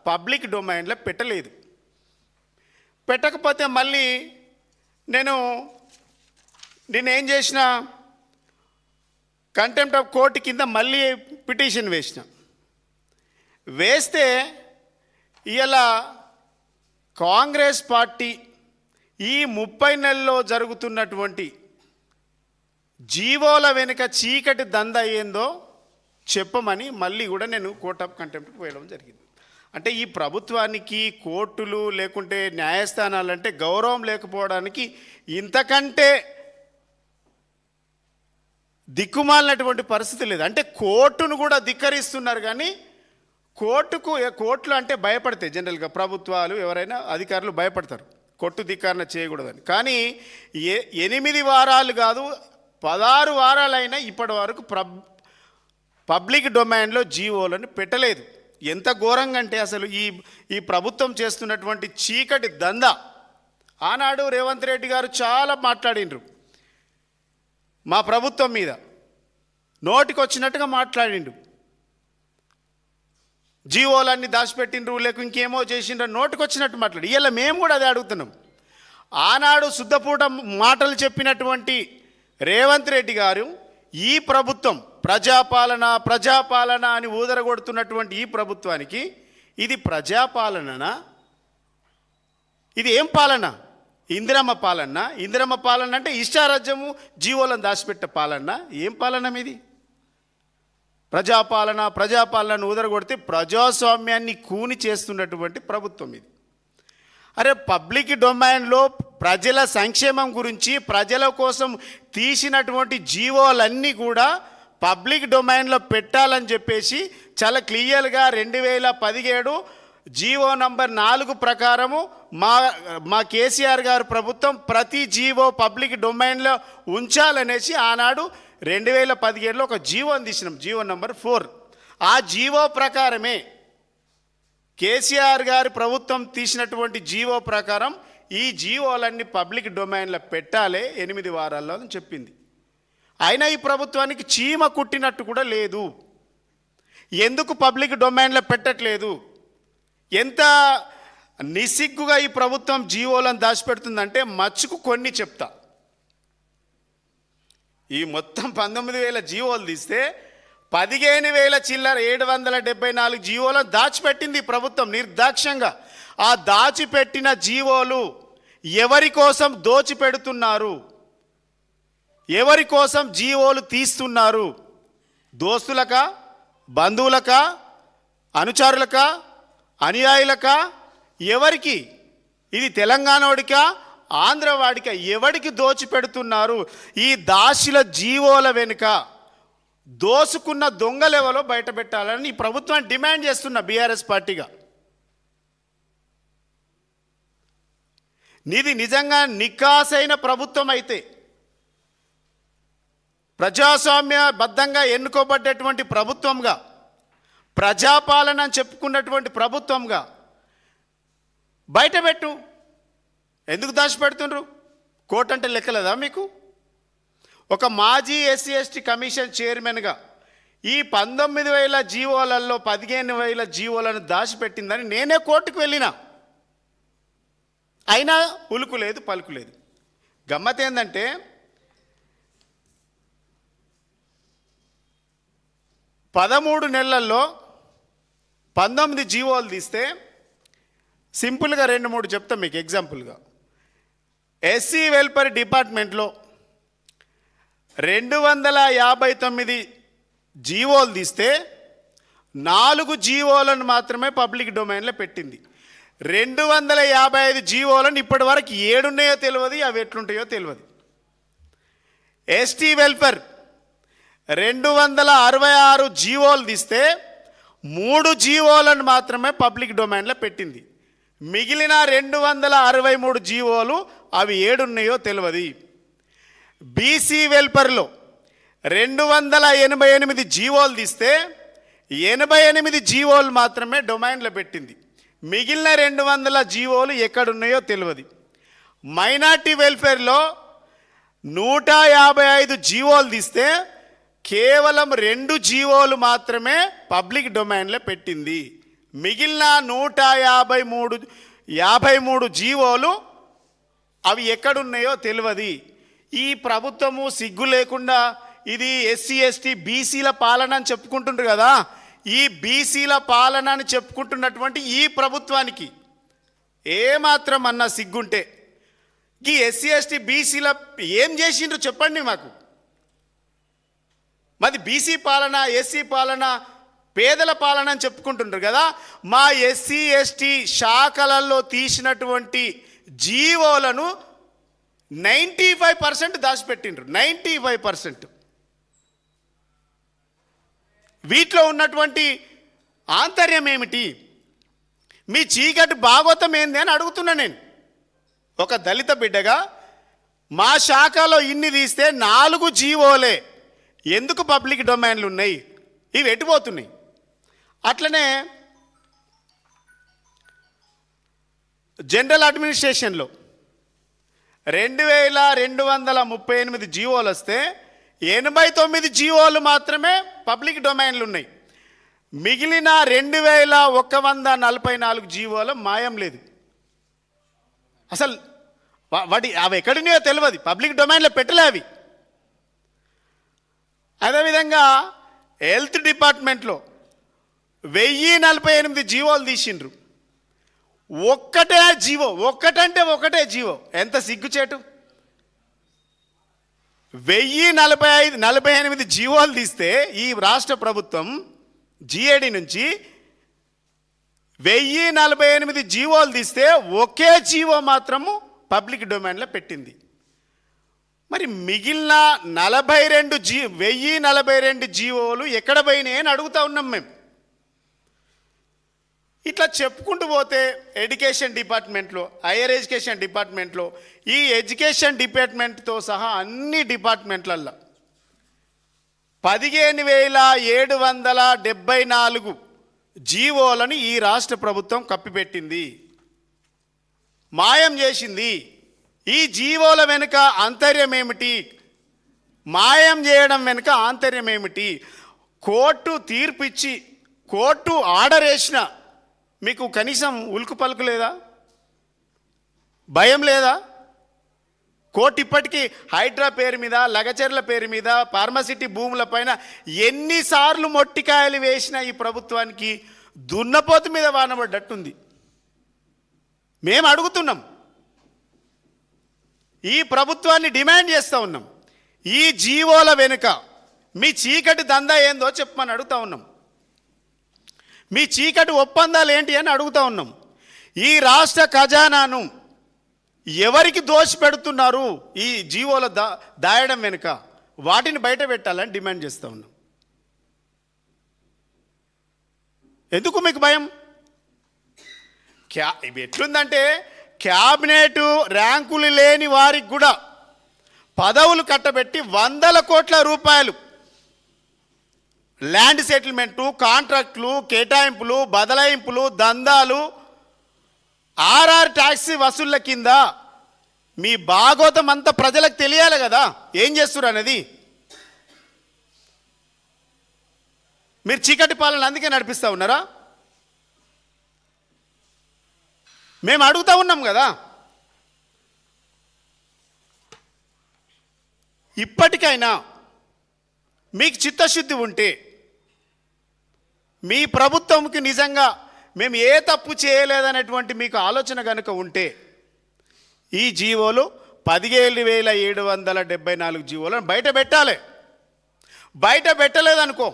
Public డొమైన్లో పెట్టలేదు. పెట్టకపోతే మళ్ళీ నేనేం చేసిన, కంటెంప్ట్ ఆఫ్ కోర్టు కింద మళ్ళీ పిటిషన్ వేస్తే ఇలా కాంగ్రెస్ పార్టీ ఈ 30 నెలల్లో జరుగుతున్నటువంటి జీవోల వెనుక చీకటి దంద ఏందో చెప్పమని మళ్ళీ కూడా నేను కోర్ట్ ఆఫ్ కంటెంప్ట్ పోయడం జరిగింది. అంటే ఈ ప్రభుత్వానికి కోర్టులు లేకుంటే న్యాయస్థానాలు అంటే గౌరవం లేకపోవడానికి ఇంతకంటే దిక్కుమాలినటువంటి పరిస్థితి లేదు. అంటే కోర్టును కూడా ధిక్కరిస్తున్నారు, కానీ కోర్టులు అంటే భయపడతాయి. జనరల్గా ప్రభుత్వాలు ఎవరైనా అధికారులు భయపడతారు కోర్టు ధిక్కరణ చేయకూడదని. కానీ 8 వారాలు కాదు 16 వారాలైనా ఇప్పటి వరకు పబ్లిక్ డొమైన్లో జీవోలను పెట్టలేదు. ఎంత ఘోరంగా అంటే అసలు ఈ ప్రభుత్వం చేస్తున్నటువంటి చీకటి దంద. ఆనాడు రేవంత్ రెడ్డి గారు చాలా మాట్లాడిండ్రు మా ప్రభుత్వం మీద, నోటికి వచ్చినట్టుగా మాట్లాడిండు. జీవోలన్నీ దాచిపెట్టిండ్రు లేక ఇంకేమో చేసిండ్రు నోటికి వచ్చినట్టు మాట్లాడి. ఇలా మేము కూడా అదే అడుగుతున్నాం. ఆనాడు శుద్ధపూట మాటలు చెప్పినటువంటి రేవంత్ రెడ్డి గారు ఈ ప్రభుత్వం ప్రజాపాలన అని ఊదరగొడుతున్నటువంటి ఈ ప్రభుత్వానికి ఇది ప్రజాపాలననా? ఇది ఏం పాలన? ఇందిరమ్మ పాలన అంటే ఇష్టారాజ్యము జీవోలను దాచిపెట్టే పాలన. ఏం పాలన మీది? ప్రజాపాలన ఊదరగొడితే ప్రజాస్వామ్యాన్ని కూని చేస్తున్నటువంటి ప్రభుత్వం ఇది. అరే, పబ్లిక్ డొమైన్లో ప్రజల సంక్షేమం గురించి ప్రజల కోసం తీసినటువంటి జీవోలన్నీ కూడా పబ్లిక్ డొమైన్లో పెట్టాలని చెప్పేసి చాలా క్లియర్గా 2017 జీవో నంబర్ 4 ప్రకారము మా కేసీఆర్ గారు ప్రభుత్వం ప్రతి జీవో పబ్లిక్ డొమైన్లో ఉంచాలనేసి ఆనాడు 2017లో ఒక జీవోని తీసినాం, జీవో నంబర్ 4. ఆ జీవో ప్రకారమే కేసీఆర్ గారి ప్రభుత్వం తీసినటువంటి జీవో ప్రకారం ఈ జీవోలన్నీ పబ్లిక్ డొమైన్లో పెట్టాలి 8 వారాల్లో అని చెప్పింది. అయినా ఈ ప్రభుత్వానికి చీమ కుట్టినట్టు కూడా లేదు. ఎందుకు పబ్లిక్ డొమైన్లో పెట్టట్లేదు? ఎంత నిస్సిగ్గుగా ఈ ప్రభుత్వం జీవోలను దాచిపెడుతుందంటే మచ్చుకు కొన్ని చెప్తా. ఈ మొత్తం 19,000 జీవోలు తీస్తే 15,000 చిల్లర 774 జీవోలను దాచిపెట్టింది ప్రభుత్వం నిర్దాక్ష్యంగా. ఆ దాచిపెట్టిన జీవోలు ఎవరి కోసం దోచిపెడుతున్నారు? ఎవరి కోసం జీవోలు తీస్తున్నారు? దోస్తులకా, బంధువులకా, అనుచరులకా, అనుయాయులకా? ఎవరికి? ఇది తెలంగాణోడికా, ఆంధ్రవాడికా? ఎవరికి దోచిపెడుతున్నారు? ఈ దాశుల జీవోల వెనుక దోసుకున్న దొంగలెవలో బయట పెట్టాలని ఈ ప్రభుత్వాన్ని డిమాండ్ చేస్తున్న బీఆర్ఎస్ పార్టీగా. ఇది నిజంగా నికాసైన ప్రభుత్వం అయితే, ప్రజాస్వామ్యబద్ధంగా ఎన్నుకోబడ్డటువంటి ప్రభుత్వంగా, ప్రజాపాలన అని చెప్పుకున్నటువంటి ప్రభుత్వంగా బయటపెట్టు. ఎందుకు దాచిపెడుతుండ్రు? కోర్టు అంటే లెక్కలేదా మీకు? ఒక మాజీ ఎస్సీ ఎస్టీ కమిషన్ చైర్మన్గా ఈ 19,000 జీవోలలో 15,000 జీవోలను దాచిపెట్టిందని నేనే కోర్టుకు వెళ్ళినా, అయినా ఉలుకు లేదు పలుకు లేదు. గమ్మత్ ఏంటంటే 13 నెలల్లో 19 జీవోలు తీస్తే సింపుల్గా 2-3 చెప్తాం మీకు ఎగ్జాంపుల్గా. ఎస్సీ వెల్ఫేర్ డిపార్ట్మెంట్లో 259 జీవోలు తీస్తే 4 జీవోలను మాత్రమే పబ్లిక్ డొమైన్లో పెట్టింది. 255 జీవోలను ఇప్పటి వరకు ఏడున్నాయో తెలియదు, అవి ఎట్లుంటాయో తెలియదు. ఎస్టీ వెల్ఫేర్ 266 జీవోలు తీస్తే 3 జీవోలను మాత్రమే పబ్లిక్ డొమైన్లో పెట్టింది. మిగిలిన 263 జీవోలు అవి ఏడున్నాయో తెలియదు. బీసీ వెల్ఫేర్లో 288 జీవోలు తీస్తే 88 జీవోలు మాత్రమే డొమైన్లో పెట్టింది. మిగిలిన 200 జీవోలు ఎక్కడున్నాయో తెలియదు. మైనార్టీ వెల్ఫేర్లో 155 జీవోలు తీస్తే కేవలం 2 జీవోలు మాత్రమే పబ్లిక్ డొమైన్లో పెట్టింది. మిగిలిన 153 జీవోలు అవి ఎక్కడున్నాయో తెలియదు. ఈ ప్రభుత్వము సిగ్గు లేకుండా ఇది ఎస్సీ ఎస్టీ బీసీల పాలన అని చెప్పుకుంటుండ్రు కదా, ఈ బీసీల పాలన అని చెప్పుకుంటున్నటువంటి ఈ ప్రభుత్వానికి ఏమాత్రం అన్న సిగ్గుంటే ఈ ఎస్సీ ఎస్టీ బీసీల ఏం చేసిండ్రు చెప్పండి మాకు. మాది బీసీ పాలన, ఎస్సీ పాలన, పేదల పాలన అని చెప్పుకుంటుండ్రు కదా, మా ఎస్సీ ఎస్టీ శాఖలలో తీసినటువంటి జీవోలను 95% దాచిపెట్టిండ్రు. 95%. వీటిలో ఉన్నటువంటి ఆంతర్యం ఏమిటి? మీ చీకటి భాగవతం ఏంది అని అడుగుతున్నా నేను. ఒక దళిత బిడ్డగా మా శాఖలో ఇన్ని తీస్తే 4 జీవోలే ఎందుకు పబ్లిక్ డొమైన్లు ఉన్నాయి? ఇవి ఎటుపోతున్నాయి? అట్లనే జనరల్ అడ్మినిస్ట్రేషన్లో 2238 జీవోలు వస్తే 89 జీవోలు మాత్రమే పబ్లిక్ డొమైన్లు ఉన్నాయి. మిగిలిన 2144 జీవోలు మాయం లేదు. అసలు అవి ఎక్కడున్నాయో తెలియదు, పబ్లిక్ డొమైన్లో పెట్టలే అవి. అదేవిధంగా హెల్త్ డిపార్ట్మెంట్లో 1048 జీవోలు తీసిండ్రు. ఒక్కటే జీవో, ఒకటే జీవో. ఎంత సిగ్గుచేటు! 1048 జీవోలు తీస్తే ఈ రాష్ట్ర ప్రభుత్వం జిఏడి నుంచి 1048 జీవోలు తీస్తే ఒకే జీవో మాత్రము పబ్లిక్ డొమైన్లో పెట్టింది. మరి మిగిలిన 1042 జీవోలు ఎక్కడ పోయినాయి అని అడుగుతా ఉన్నాం మేము. ఇట్లా చెప్పుకుంటూ పోతే ఎడ్యుకేషన్ డిపార్ట్మెంట్లో, హైయర్ ఎడ్యుకేషన్ డిపార్ట్మెంట్లో, ఈ ఎడ్యుకేషన్ డిపార్ట్మెంట్తో సహా అన్ని డిపార్ట్మెంట్లల్లో 15774 జీవోలను ఈ రాష్ట్ర ప్రభుత్వం కప్పిపెట్టింది, మాయం చేసింది. ఈ జీవోల వెనుక ఆంతర్యం ఏమిటి? మాయం చేయడం వెనుక ఆంతర్యం ఏమిటి? కోర్టు తీర్పిచ్చి, కోర్టు ఆర్డర్ వేసిన మీకు కనీసం ఉలుకు పలుకు లేదా? భయం లేదా? కోర్టు ఇప్పటికీ హైడ్రా పేరు మీద, లగచర్ల పేరు మీద, ఫార్మసిటీ భూముల పైన ఎన్నిసార్లు మొట్టికాయలు వేసిన ఈ ప్రభుత్వానికి దున్నపోతు మీద వానబడ్డట్టుంది. మేము అడుగుతున్నాం, ఈ ప్రభుత్వాన్ని డిమాండ్ చేస్తూ ఉన్నాం, ఈ జీవోల వెనుక మీ చీకటి దందా ఏందో చెప్పమని అడుగుతూ ఉన్నాం. మీ చీకటి ఒప్పందాలు ఏంటి అని అడుగుతూ ఉన్నాం. ఈ రాష్ట్ర ఖజానాను ఎవరికి దోషపెడుతున్నారు ఈ జీవోల దాయడం వెనుక? వాటిని బయట పెట్టాలని డిమాండ్ చేస్తూ ఉన్నాం. ఎందుకు మీకు భయం? ఇవి ఎట్లుందంటే క్యాబినెట్ ర్యాంకులు లేని వారికి కూడా పదవులు కట్టబెట్టి 100 కోట్ల రూపాయలు ల్యాండ్ సెటిల్మెంటు, కాంట్రాక్టులు, కేటాయింపులు, బదలాయింపులు, దందాలు, ఆర్ఆర్ ట్యాక్సీ వసూళ్ల కింద మీ భాగోతం అంతా ప్రజలకు తెలియాలి కదా ఏం చేస్తున్నారు అనేది. మీరు చీకటి పాలన అందుకే నడిపిస్తూ ఉన్నారా? మేము అడుగుతూ ఉన్నాం కదా. ఇప్పటికైనా మీకు చిత్తశుద్ధి ఉంటే, మీ ప్రభుత్వంకి నిజంగా మేము ఏ తప్పు చేయలేదనేటువంటి మీకు ఆలోచన కనుక ఉంటే, ఈ జీవోలు 17774 జీవోలను బయట పెట్టాలి. బయట పెట్టలేదనుకో,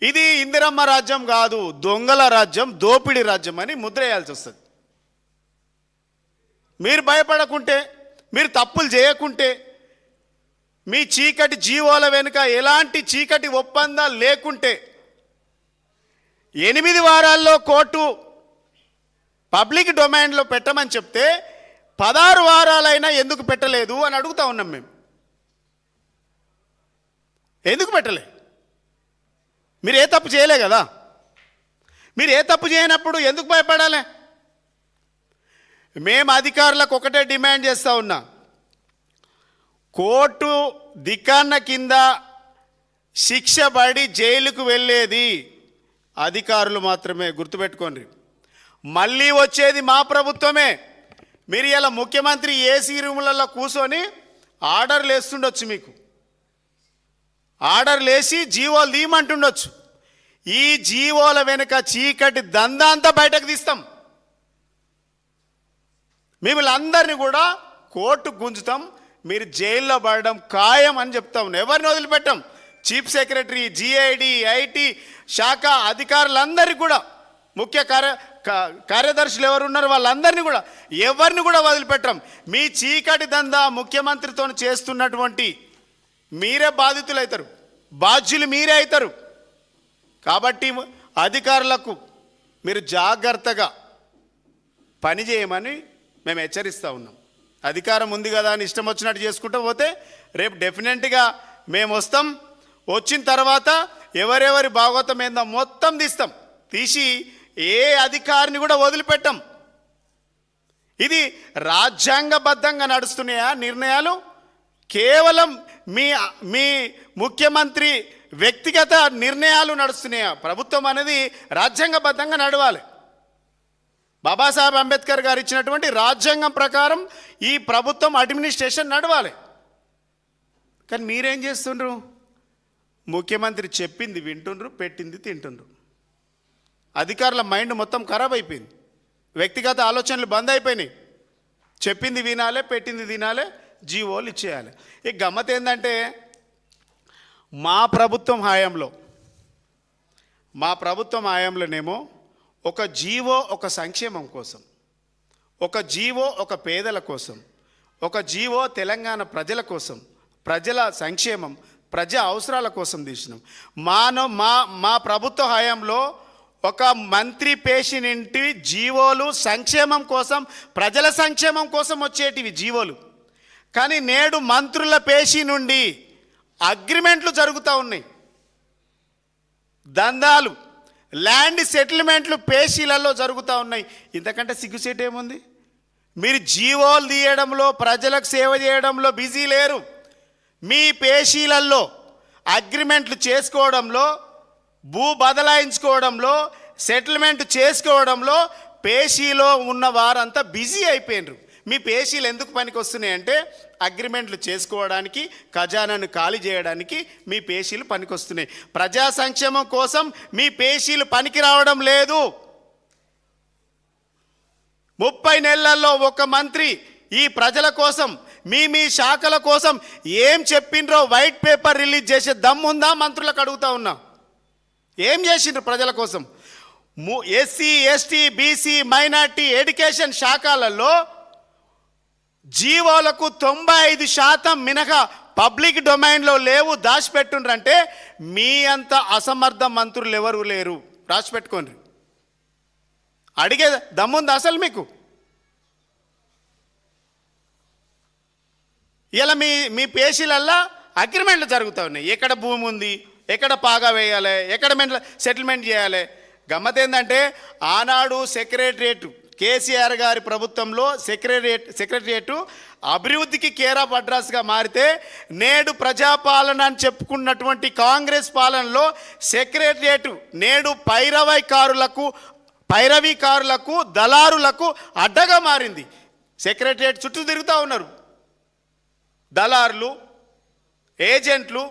ఇది ఇందిరమ్మ రాజ్యం కాదు, దొంగల రాజ్యం, దోపిడీ రాజ్యం అని ముద్ర వేయాల్సి వస్తుంది. మీరు భయపడకుంటే, మీరు తప్పులు చేయకుంటే, మీ చీకటి జీవోల వెనుక ఎలాంటి చీకటి ఒప్పందాలు లేకుంటే 8 వారాల్లో కోర్టు పబ్లిక్ డొమైన్లో పెట్టమని చెప్తే 16 వారాలైనా ఎందుకు పెట్టలేదు అని అడుగుతా ఉన్నాం మేము. ఎందుకు పెట్టలే? మీరు ఏ తప్పు చేయలే కదా. మీరు ఏ తప్పు చేయనప్పుడు ఎందుకు భయపడాలి? మేము అధికారులకు ఒకటే డిమాండ్ చేస్తూ ఉన్నా, కోర్టు ధిక్కరణ కింద శిక్ష పడి జైలుకు వెళ్ళేది అధికారులు మాత్రమే. గుర్తుపెట్టుకోండి, మళ్ళీ వచ్చేది మా ప్రభుత్వమే. మీరు ఇలా ముఖ్యమంత్రి ఏసీ రూములలో కూర్చొని ఆర్డర్లు వేస్తుండొచ్చు, మీకు ఆర్డర్లు వేసి జీవోలు తీయమంటుండొచ్చు. ఈ జీవోల వెనుక చీకటి దందాంతా బయటకు తీస్తాం. మిమ్మల్ని అందరినీ కూడా కోర్టు గుంజుతాం, మీరు జైల్లో పడడం ఖాయం అని చెప్తాం. ఎవరిని వదిలిపెట్టాం. చీఫ్ సెక్రటరీ, జిఐడి, ఐటీ శాఖ అధికారులందరికీ కూడా, ముఖ్య కార్యదర్శులు ఎవరు ఉన్నారు వాళ్ళందరినీ కూడా, ఎవరిని కూడా వదిలిపెట్టాం. మీ చీకటి దందా ముఖ్యమంత్రితో చేస్తున్నటువంటి మీరే బాధితులు అవుతారు, బాధ్యులు మీరే అవుతారు. కాబట్టి అధికారులకు మీరు జాగ్రత్తగా పనిచేయమని మేము హెచ్చరిస్తూ ఉన్నాం. అధికారం ఉంది కదా అని ఇష్టం వచ్చినట్టు చేసుకుంటూ పోతే రేపు డెఫినెట్గా మేము వస్తాం. వచ్చిన తర్వాత ఎవరెవరి భాగవతం ఏందో మొత్తం తీసి ఏ అధికారిని కూడా వదిలిపెట్టాం. ఇది రాజ్యాంగబద్ధంగా నడుస్తున్నాయా నిర్ణయాలు? కేవలం మీ ముఖ్యమంత్రి వ్యక్తిగత నిర్ణయాలు నడుస్తున్నాయా? ప్రభుత్వం అనేది రాజ్యాంగబద్ధంగా నడవాలి. బాబాసాహెబ్ అంబేద్కర్ గారు ఇచ్చినటువంటి రాజ్యాంగం ప్రకారం ఈ ప్రభుత్వం అడ్మినిస్ట్రేషన్ నడవాలి. కానీ మీరేం చేస్తుండ్రు? ముఖ్యమంత్రి చెప్పింది వింటుండ్రు, పెట్టింది తింటుండ్రు. అధికారుల మైండ్ మొత్తం ఖరాబ్ అయిపోయింది, వ్యక్తిగత ఆలోచనలు బంద్ అయిపోయినాయి. చెప్పింది వినాలే, పెట్టింది తినాలే, జీవోలు ఇచ్చేయాలి. ఈ గమ్మత్ ఏంటంటే మా ప్రభుత్వం హయాంలోనేమో ఒక జీవో ఒక సంక్షేమం కోసం, ఒక జీవో ఒక పేదల కోసం, ఒక జీవో తెలంగాణ ప్రజల కోసం, ప్రజల సంక్షేమం, ప్రజా అవసరాల కోసం తీసినాం. మా ప్రభుత్వ హయాంలో ఒక మంత్రి పేషినింటి జీవోలు సంక్షేమం కోసం, ప్రజల సంక్షేమం కోసం వచ్చేటివి జీవోలు. కానీ నేడు మంత్రుల పేషి నుండి అగ్రిమెంట్లు జరుగుతూ ఉన్నాయి. దందాలు, ల్యాండ్ సెటిల్మెంట్లు పేషీలలో జరుగుతూ ఉన్నాయి. ఇంతకంటే సిగ్గుసేటు ఏముంది? మీరు జీవోలు తీయడంలో, ప్రజలకు సేవ చేయడంలో బిజీ లేరు. మీ పేషీలలో అగ్రిమెంట్లు చేసుకోవడంలో, భూ బదలాయించుకోవడంలో, సెటిల్మెంట్ చేసుకోవడంలో పేషీలో ఉన్న వారంతా బిజీ అయిపోయినరు. మీ పేషీలు ఎందుకు పనికి వస్తున్నాయంటే అగ్రిమెంట్లు చేసుకోవడానికి, ఖజానాను ఖాళీ చేయడానికి మీ పేషీలు పనికొస్తున్నాయి. ప్రజా సంక్షేమం కోసం మీ పేషీలు పనికి రావడం లేదు. 30 నెలల్లో ఒక మంత్రి ఈ ప్రజల కోసం, మీ శాఖల కోసం ఏం చెప్పిండ్రో వైట్ పేపర్ రిలీజ్ చేసే దమ్ముందా? మంత్రులకు అడుగుతా ఉన్నా. ఏం చేసిండ్రు ప్రజల కోసం? SC, ST, BC, minority, education శాఖలలో జీవోలకు 95% మినహా పబ్లిక్ డొమైన్లో లేవు, దాచిపెట్టుండ్రంటే మీ అంత అసమర్థ మంత్రులు ఎవరు లేరు. రాసిపెట్టుకోండి. అడిగే దమ్ముంది అసలు మీకు? ఇలా మీ పేషీలల్లా అగ్రిమెంట్లు జరుగుతూ ఉన్నాయి. ఎక్కడ భూమి ఉంది, ఎక్కడ పాగా వేయాలి, ఎక్కడ సెటిల్మెంట్ చేయాలి. గమ్మత్ ఏంటంటే ఆనాడు సెక్రటరియట్, కేసీఆర్ గారి ప్రభుత్వంలో సెక్రటరియట్ అభివృద్ధికి కేర్ ఆఫ్ అడ్రస్గా మారితే, నేడు ప్రజాపాలన అని చెప్పుకున్నటువంటి కాంగ్రెస్ పాలనలో సెక్రటరియట్ నేడు పైరవీకారులకు, దళారులకు అడ్డగా మారింది. సెక్రటరియట్ చుట్టూ తిరుగుతూ ఉన్నారు దళారులు, ఏజెంట్లు.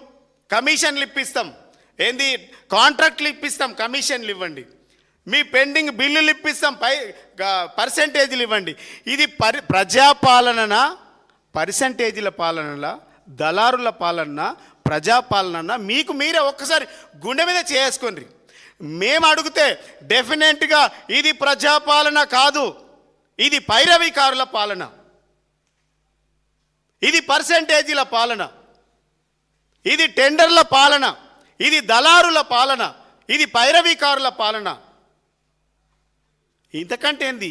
కమిషన్లు ఇప్పిస్తాం, కాంట్రాక్ట్లు ఇప్పిస్తాం, కమిషన్లు ఇవ్వండి. మీ పెండింగ్ బిల్లులు ఇప్పిస్తాం, పర్సెంటేజీలు ఇవ్వండి. ఇది ప్రజాపాలన, పర్సెంటేజీల పాలన, దళారుల పాలన, ప్రజాపాలన? మీకు మీరే ఒక్కసారి గుండె మీద చేసుకోండి. మేము అడిగితే డెఫినెట్గా ఇది ప్రజాపాలన కాదు, ఇది పైరవీకారుల పాలన, ఇది పర్సెంటేజీల పాలన, ఇది టెండర్ల పాలన, ఇది దళారుల పాలన, ఇది పైరవీకారుల పాలన. ఇంతకంటే ఏంది?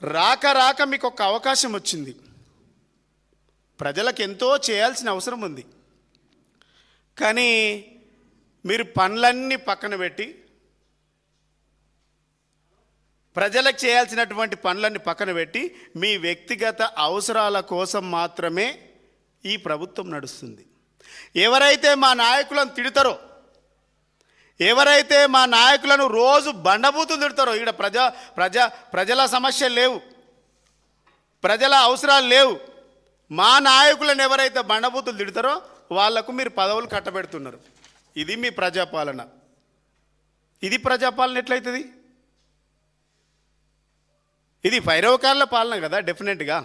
రాక మీకు ఒక అవకాశం వచ్చింది. ప్రజలకు ఎంతో చేయాల్సిన అవసరం ఉంది. కానీ మీరు పనులన్నీ పక్కన పెట్టి, ప్రజలకు చేయాల్సినటువంటి పనులన్నీ పక్కన పెట్టి, మీ వ్యక్తిగత అవసరాల కోసం మాత్రమే ఈ ప్రభుత్వం నడుస్తుంది. ఎవరైతే మా నాయకులను తిడతారో, ఎవరైతే మా నాయకులను రోజు బండబూతులు తిడతారో, ఇక్కడ ప్రజల సమస్యలు లేవు, ప్రజల అవసరాలు లేవు, మా నాయకులను ఎవరైతే బండబూతులు తిడతారో వాళ్లకు మీరు పదవులు కట్టబెడుతున్నారు. ఇది మీ ప్రజాపాలన. ఇది ప్రజాపాలన ఎట్లయితుంది? ఇది పైరవకారుల పాలన కదా డెఫినెట్గా.